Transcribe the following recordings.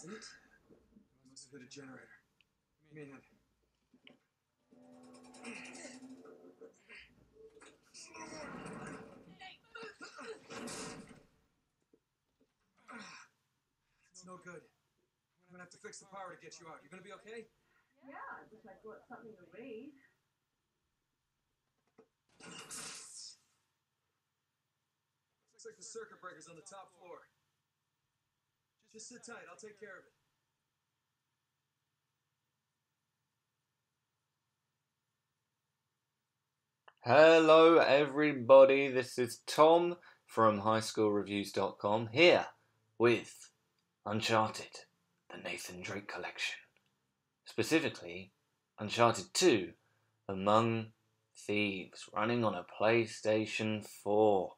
isn't it? Must have hit a generator. Give me a hand. It's no good. I'm gonna have to fix the power to get you out. You gonna be okay? Yeah, I wish I brought something to read. Looks like the circuit breaker's on the top floor. Just sit tight, I'll take care of it. Hello everybody, this is Tom from highschoolreviews.com here with Uncharted, the Nathan Drake collection. Specifically, Uncharted 2, Among Thieves, running on a PlayStation 4.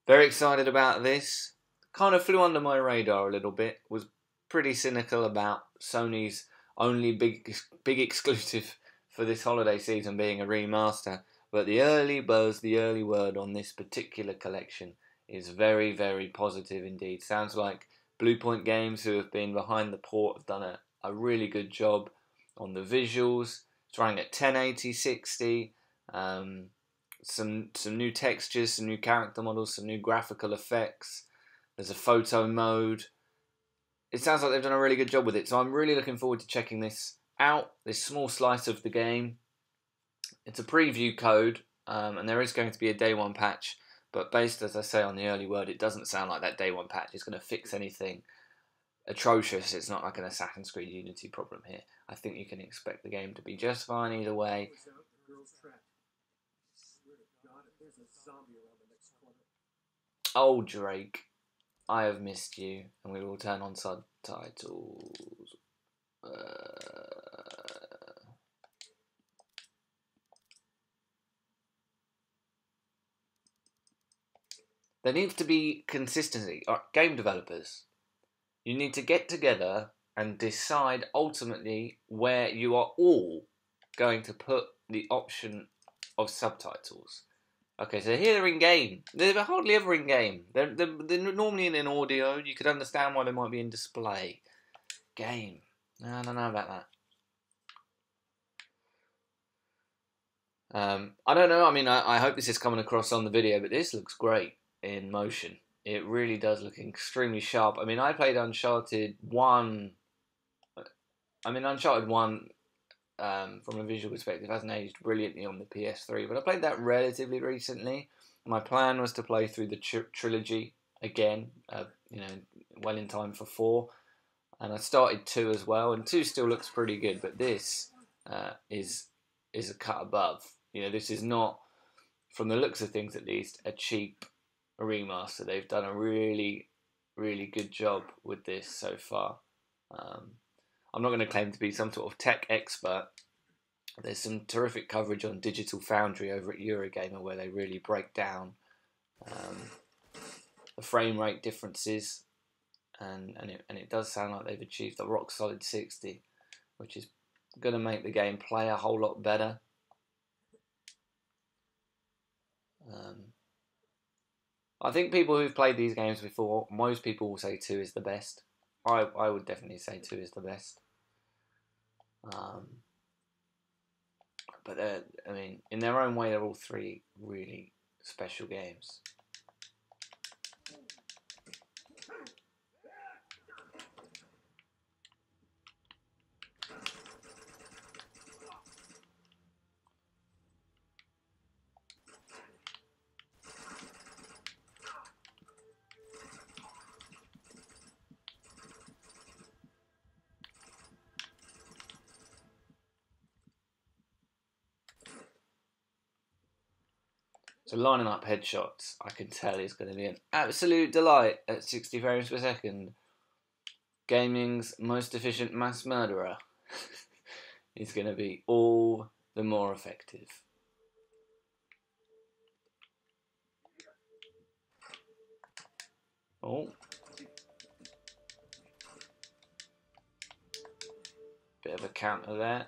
Very excited about this. Kind of flew under my radar a little bit. Was pretty cynical about Sony's only big exclusive for this holiday season being a remaster. But the early buzz, the early word on this particular collection is very, very positive indeed. Sounds like Bluepoint Games, who have been behind the port, have done a really good job on the visuals. It's running at 1080, 60. Some new textures, some new character models, some new graphical effects. There's a photo mode. It sounds like they've done a really good job with it, so I'm really looking forward to checking this out, this small slice of the game. It's a preview code, and there is going to be a day one patch, but based, as I say, on the early word, it doesn't sound like that day one patch is going to fix anything atrocious. It's not like an Assassin's Creed Unity problem here. I think you can expect the game to be just fine either way. Oh, Drake, I have missed you, and we will turn on subtitles. There needs to be consistency. Game developers, you need to get together and decide ultimately where you are all going to put the option of subtitles. Okay, so here they're in-game. They're hardly ever in-game. They're normally in audio. You could understand why they might be in display. Game. I don't know about that. I don't know. I mean, I hope this is coming across on the video, but this looks great in motion. It really does look extremely sharp. I mean, I played Uncharted 1. I mean, Uncharted 1, from a visual perspective, hasn't aged brilliantly on the PS3, but I played that relatively recently. My plan was to play through the trilogy again, well in time for 4. And I started 2 as well, and 2 still looks pretty good, but this is a cut above. This is not, from the looks of things at least, a cheap remaster. They've done a really, really good job with this so far. I'm not going to claim to be some sort of tech expert. There's some terrific coverage on Digital Foundry over at Eurogamer where they really break down the frame rate differences, and it does sound like they've achieved a rock solid 60, which is going to make the game play a whole lot better. I think people who've played these games before, most people will say 2 is the best. I would definitely say 2 is the best. But I mean, in their own way, they're all 3 really special games. So lining up headshots, I can tell is going to be an absolute delight at 60 frames per second. Gaming's most efficient mass murderer is going to be all the more effective. Oh. Bit of a counter there.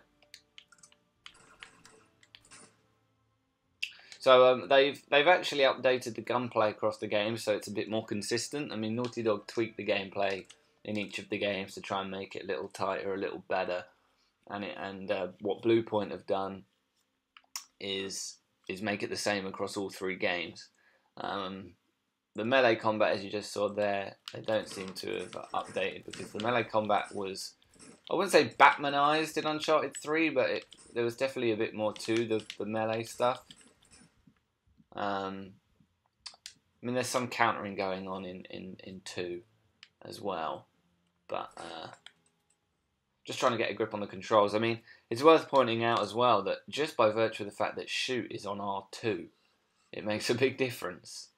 So they've actually updated the gunplay across the game, so it's a bit more consistent. I mean, Naughty Dog tweaked the gameplay in each of the games to try and make it a little tighter, a little better. And what Bluepoint have done is make it the same across all 3 games. The melee combat, as you just saw there, they don't seem to have updated, because the melee combat was, I wouldn't say Batmanized in Uncharted 3, but there was definitely a bit more to the melee stuff. I mean, there's some countering going on in 2 as well, but just trying to get a grip on the controls. I mean, it's worth pointing out as well that just by virtue of the fact that shoot is on R2, it makes a big difference,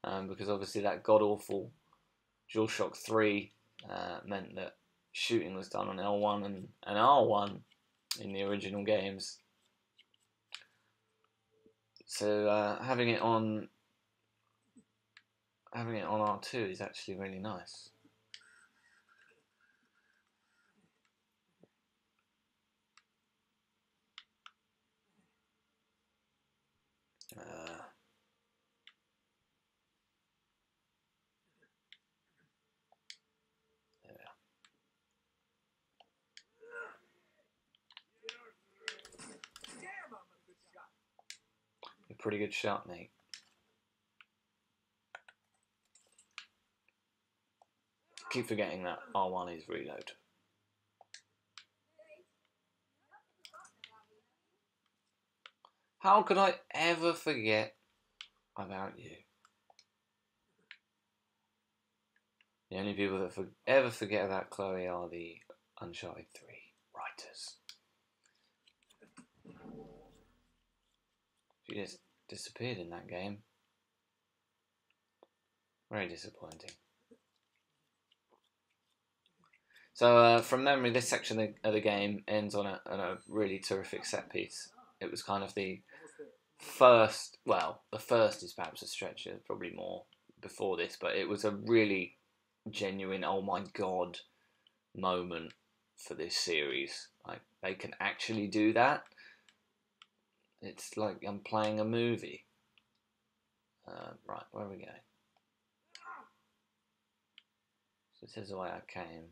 because obviously that god-awful DualShock 3 meant that shooting was done on L1 and R1 in the original games. So having it on R2 is actually really nice. A pretty good shot, mate. Keep forgetting that R1 is reload. How could I ever forget about you? The only people that ever forget about Chloe are the Uncharted 3 writers. She just disappeared in that game. Very disappointing. So from memory, this section of the game ends on a really terrific set piece. It was kind of the first, well, the first is perhaps a stretch, probably more before this, but it was a really genuine, oh my god moment for this series. Like, they can actually do that. It's like I'm playing a movie. Right, where are we going? So this is the way I came.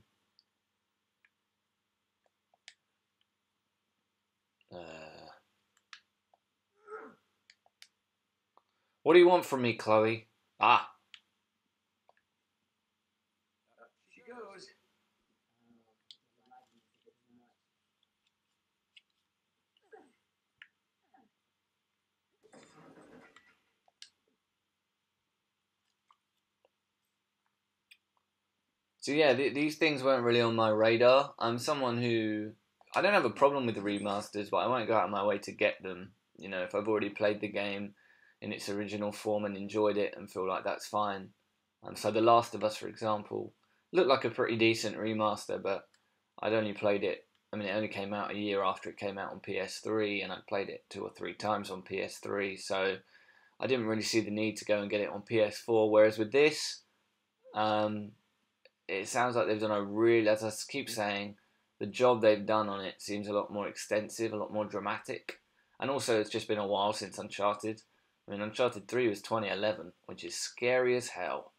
What do you want from me, Chloe? Ah! She goes. So yeah, these things weren't really on my radar. I'm someone who, I don't have a problem with the remasters, but I won't go out of my way to get them. You know, if I've already played the game in its original form and enjoyed it and feel like that's fine. So The Last of Us, for example, looked like a pretty decent remaster, but I'd only played it, I mean, it only came out a year after it came out on PS3, and I'd played it 2 or 3 times on PS3, so I didn't really see the need to go and get it on PS4, whereas with this, it sounds like they've done a really, as I keep saying, the job they've done on it seems a lot more extensive, a lot more dramatic. And also, it's just been a while since Uncharted. I mean, Uncharted 3 was 2011, which is scary as hell.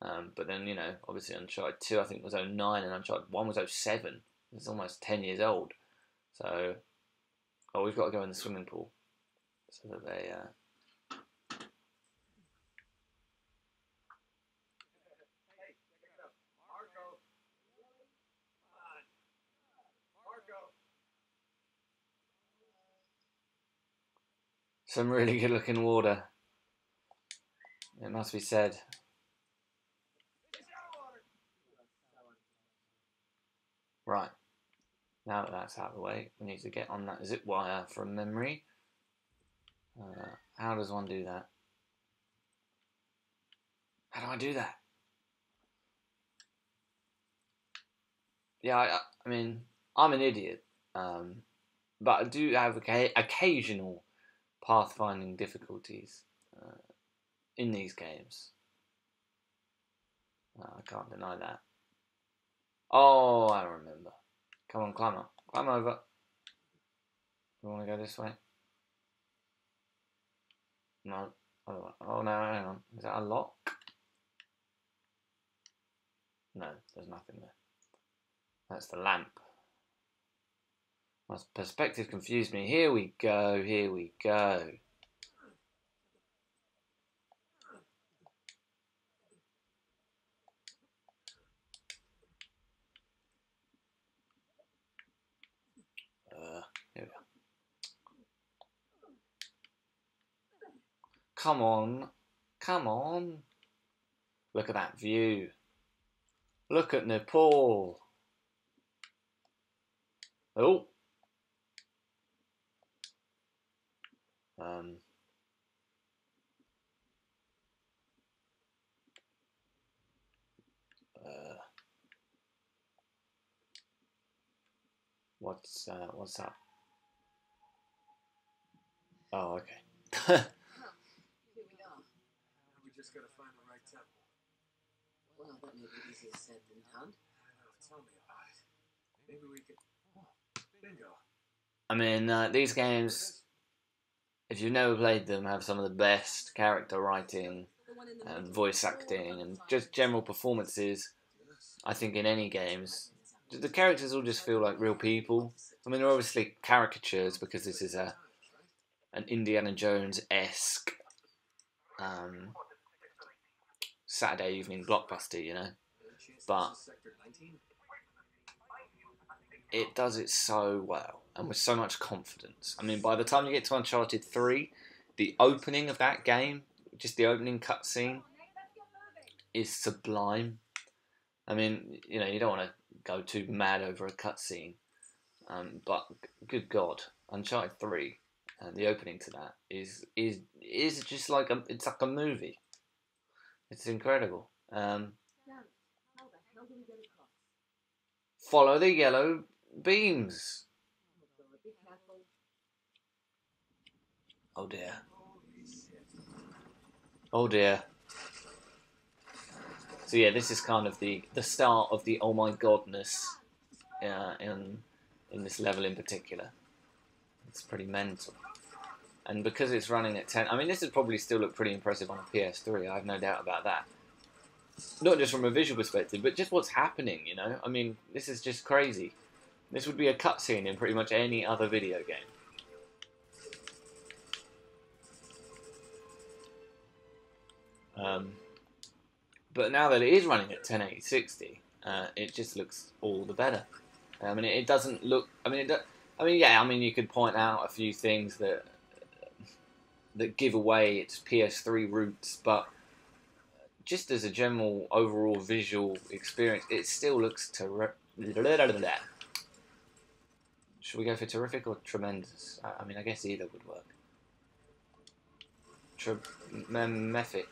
But then, you know, obviously Uncharted 2, I think, was 09, and Uncharted 1 was 07. It's almost 10 years old. So, oh, we've got to go in the swimming pool. So that they, some really good looking water, it must be said. Right, now that that's out of the way, we need to get on that zip wire from memory. How does one do that? How do I do that? Yeah, I mean, I'm an idiot, but I do have occasional pathfinding difficulties in these games. I can't deny that. Oh, I remember. Come on, climb up. Climb over. You want to go this way? No. Oh no, hang on. Is that a lock? No, there's nothing there. That's the lamp. My perspective confused me. Here we go, here we go. Here we go. Come on. Come on. Look at that view. Look at Nepal. Oh. What's up? Oh, okay. Here we are. We just gotta find the right temple. Well, that may be easier said than done. I know, tell me about it. Maybe we could... Bingo. I mean, these games, if you've never played them, have some of the best character writing and voice acting and just general performances, I think, in any games. The characters all just feel like real people. I mean, they're obviously caricatures because this is an Indiana Jones-esque Saturday evening blockbuster, you know. But it does it so well and with so much confidence. I mean, by the time you get to Uncharted 3, the opening of that game, just the opening cutscene, is sublime. I mean, you know, you don't want to go too mad over a cutscene, but good God, Uncharted 3, the opening to that is just like it's like a movie. It's incredible. Follow the yellow beams. Oh dear. Oh dear. So yeah, this is kind of the start of the oh my godness in this level in particular. It's pretty mental. And because it's running at 10, I mean, this would probably still look pretty impressive on a PS3, I have no doubt about that. Not just from a visual perspective, but just what's happening, you know? I mean, this is just crazy. This would be a cutscene in pretty much any other video game. But now that it is running at 1080-60, it just looks all the better. I mean, it doesn't look... I mean, you could point out a few things that give away its PS3 roots, but just as a general overall visual experience, it still looks terrific. Should we go for terrific or tremendous? I mean, I guess either would work. Tremendous.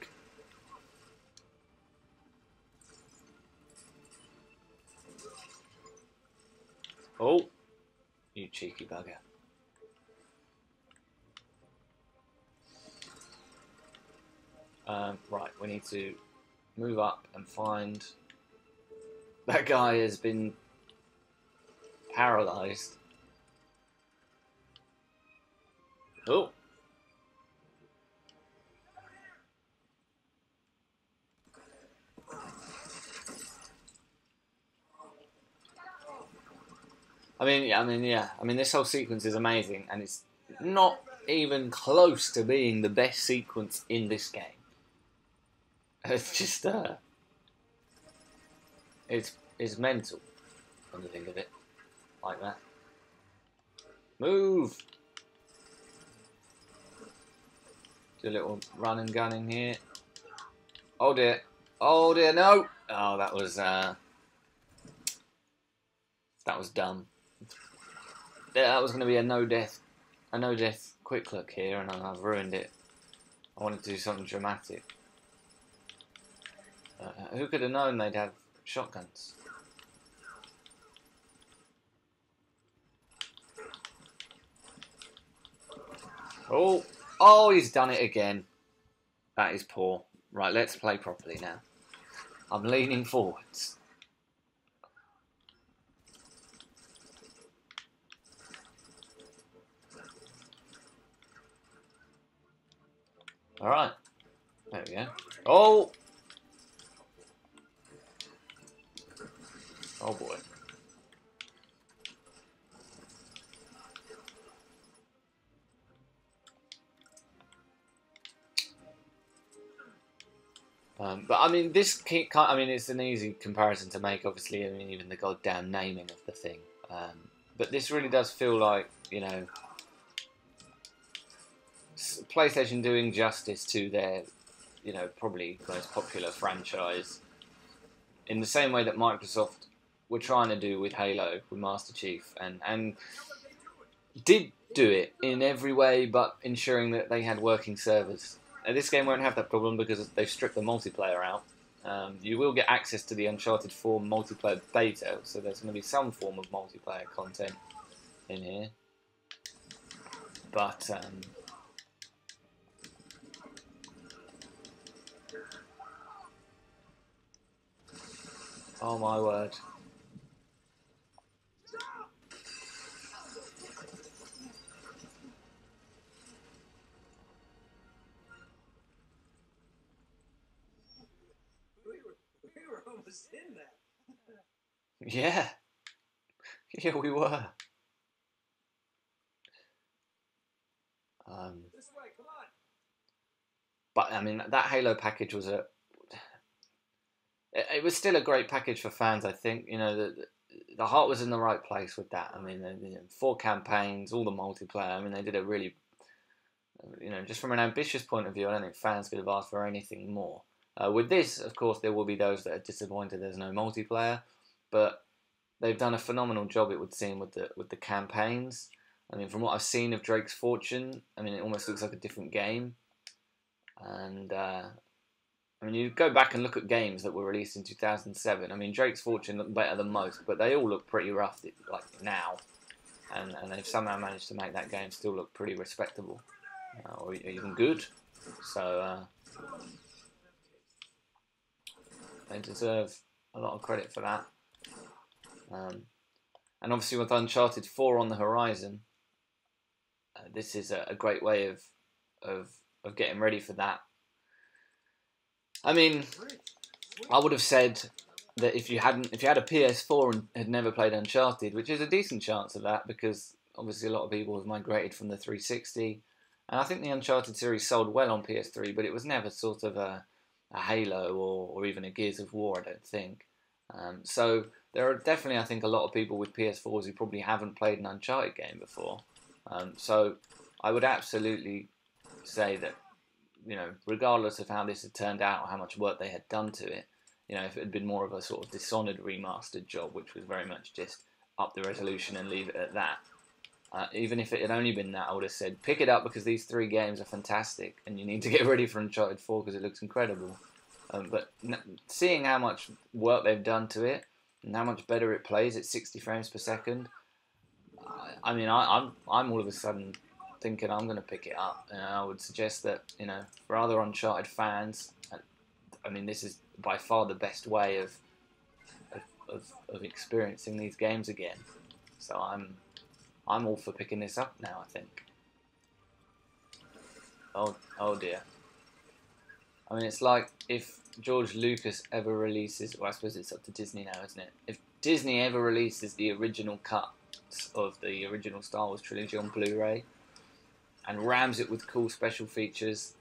Oh, you cheeky bugger. Right, we need to move up and find... That guy has been paralysed. Oh. I mean, this whole sequence is amazing, and it's not even close to being the best sequence in this game. It's just, it's mental when you think of it like that. Move! Do a little run and gun in here. Oh dear. Oh dear, no! Oh, that was dumb. That was going to be a no death quick look here, and I've ruined it. I wanted to do something dramatic. Who could have known they'd have shotguns? Oh, he's done it again. That is poor. Right, let's play properly now. I'm leaning forwards. Alright. There we go. Oh! Oh boy. But I mean, I mean, it's an easy comparison to make. Obviously, I mean, even the goddamn naming of the thing. But this really does feel like, you know, PlayStation doing justice to their, you know, probably most popular franchise, in the same way that Microsoft were trying to do with Halo, with Master Chief, and did do it in every way, but ensuring that they had working servers. Now, this game won't have that problem because they've stripped the multiplayer out. You will get access to the Uncharted 4 multiplayer beta, so there's going to be some form of multiplayer content in here. But oh my word. We were almost in that. Yeah. Yeah, we were. This way, come on. But I mean, that Halo package was it was still a great package for fans. I think, you know, the heart was in the right place with that. I mean, 4 campaigns, all the multiplayer. I mean, they did a really, you know, just from an ambitious point of view, I don't think fans could have asked for anything more. With this, of course, there will be those that are disappointed there's no multiplayer, but they've done a phenomenal job, it would seem, with the campaigns. I mean, from what I've seen of Drake's Fortune, I mean, it almost looks like a different game. And I mean, you go back and look at games that were released in 2007. I mean, Drake's Fortune looked better than most, but they all look pretty rough, like now. And they've somehow managed to make that game still look pretty respectable, or even good. So they deserve a lot of credit for that. And obviously, with Uncharted 4 on the horizon, this is a great way of getting ready for that. I mean, I would have said that if you had a PS4 and had never played Uncharted, which is a decent chance of that because obviously a lot of people have migrated from the 360, and I think the Uncharted series sold well on PS3, but it was never sort of a Halo or even a Gears of War, I don't think. So there are definitely, I think, a lot of people with PS4s who probably haven't played an Uncharted game before. So I would absolutely say that, you know, regardless of how this had turned out or how much work they had done to it, you know, if it had been more of a sort of Dishonored remastered job, which was very much just up the resolution and leave it at that, even if it had only been that, I would have said, pick it up because these 3 games are fantastic and you need to get ready for Uncharted 4 because it looks incredible. But seeing how much work they've done to it and how much better it plays at 60 frames per second, I mean, I'm all of a sudden thinking I'm going to pick it up. And I would suggest that, you know, for other Uncharted fans, I mean, this is by far the best way of experiencing these games again. So I'm all for picking this up now, I think. Oh dear. I mean, it's like if George Lucas ever releases, well, I suppose it's up to Disney now, isn't it? If Disney ever releases the original cuts of the original Star Wars trilogy on Blu-ray and rams it with cool special features,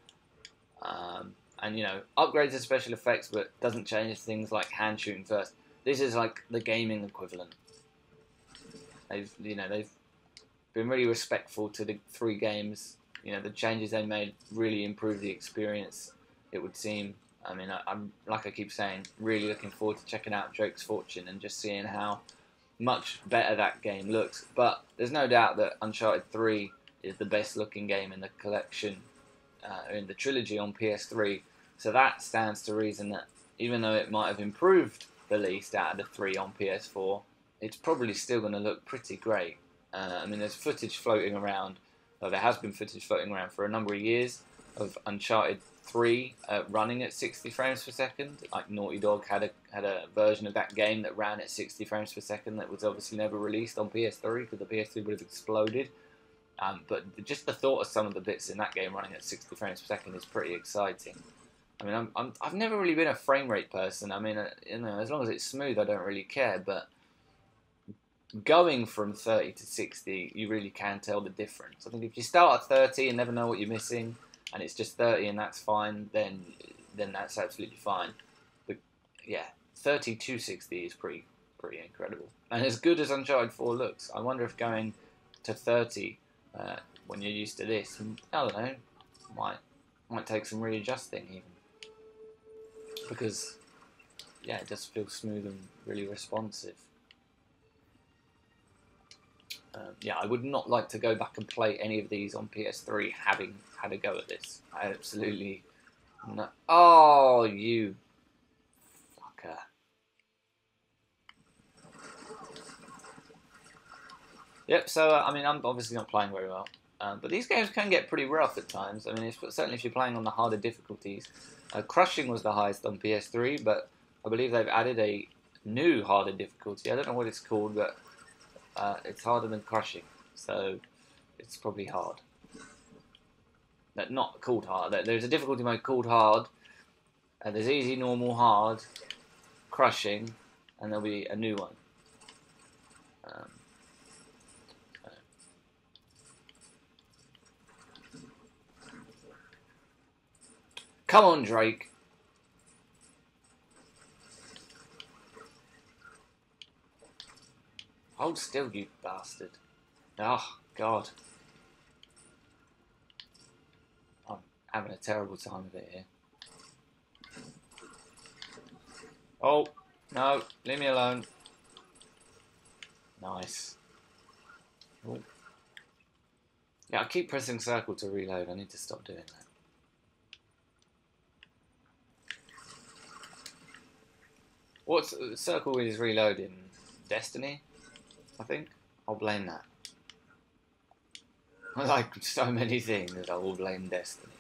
and, you know, upgrades the special effects but doesn't change things like hand shooting first. This is like the gaming equivalent. They've been really respectful to the 3 games. You know, the changes they made really improved the experience, it would seem. I mean, I'm, like I keep saying, really looking forward to checking out Drake's Fortune and just seeing how much better that game looks. But there's no doubt that Uncharted 3 is the best looking game in the collection, in the trilogy on PS3. So that stands to reason that even though it might have improved the least out of the 3 on PS4, it's probably still going to look pretty great. I mean, there's footage floating around, or there has been footage floating around for a number of years of Uncharted 3 running at 60 frames per second. Like Naughty Dog had a version of that game that ran at 60 frames per second that was obviously never released on PS3 because the PS3 would have exploded. But just the thought of some of the bits in that game running at 60 frames per second is pretty exciting. I mean, I've never really been a frame rate person. I mean, you know, as long as it's smooth, I don't really care. But going from 30 to 60, you really can tell the difference. I think if you start at 30 and never know what you're missing, and it's just 30 and that's fine, then that's absolutely fine. But yeah, 30 to 60 is pretty incredible. And as good as Uncharted 4 looks, I wonder if going to 30 when you're used to this, I don't know, might take some readjusting even. Because yeah, it just feels smooth and really responsive. Yeah, I would not like to go back and play any of these on PS3 having had a go at this. I absolutely no. Oh, you fucker. Yep, so I mean, I'm obviously not playing very well. But these games can get pretty rough at times. I mean, certainly if you're playing on the harder difficulties. Crushing was the highest on PS3, but I believe they've added a new harder difficulty. I don't know what it's called, but it's harder than Crushing, so it's probably hard. Not called hard. There's a difficulty mode called hard, and there's easy, normal, hard, Crushing, and there'll be a new one. Come on, Drake. Hold still, you bastard. Oh, God. I'm having a terrible time of it here. Oh, no. Leave me alone. Nice. Oh. Yeah, I keep pressing circle to reload. I need to stop doing that. What's circle is reloading? Destiny, I think. I'll blame that. I like so many things, I will blame Destiny.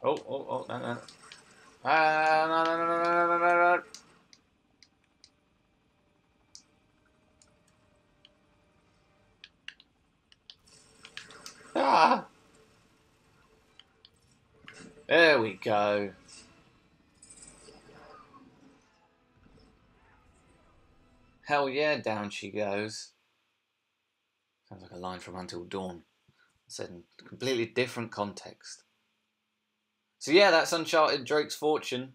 Oh, no, no. No. Ah! There we go. Hell yeah, down she goes. Sounds like a line from Until Dawn. Said in a completely different context. So yeah, that's Uncharted Drake's Fortune.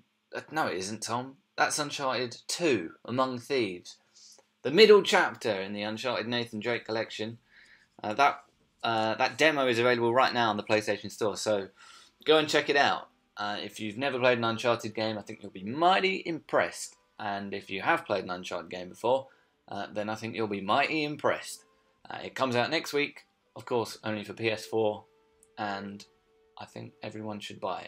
No, it isn't, Tom. That's Uncharted 2, Among Thieves. The middle chapter in the Uncharted Nathan Drake collection. That demo is available right now on the PlayStation Store, so go and check it out. If you've never played an Uncharted game, I think you'll be mighty impressed. And if you have played an Uncharted game before, then I think you'll be mighty impressed. It comes out next week, of course, only for PS4, and I think everyone should buy it.